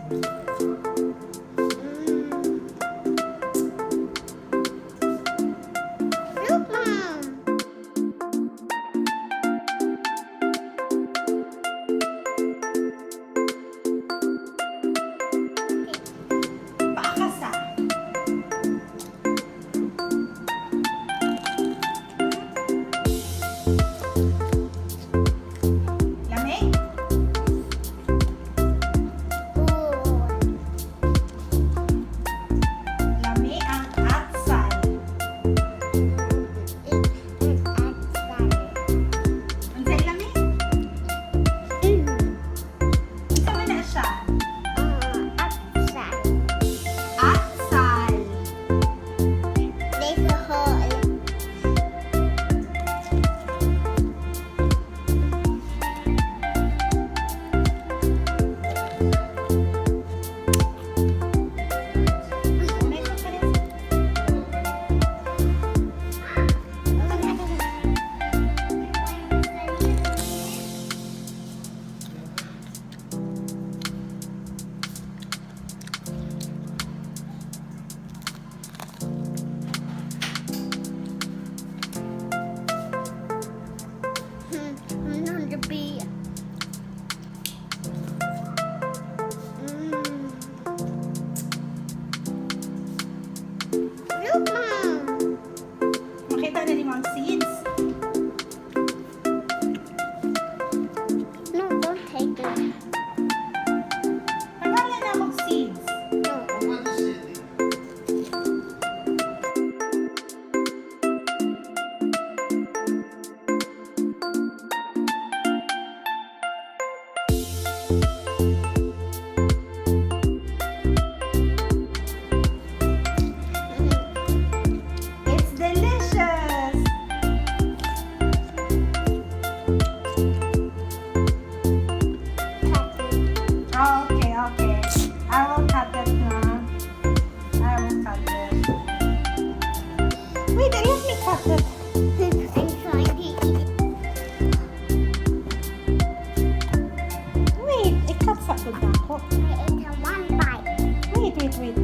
Look, Mom. Paakasa. Lami? Lami ang atsal. Unsay lami? Unsa man na siya? Atsal. May ito pa rin. Look, Mom. Makita na ni Ma'am seeds. No, don't take it. Pangalan na mag seeds. No. It's delicious. Oh, okay, okay. I will cut it now. I will cut it. Wait, let me cut it. I'm trying to eat. Wait, i-cut sa ko na ako. I ate one bite. Wait, wait, wait.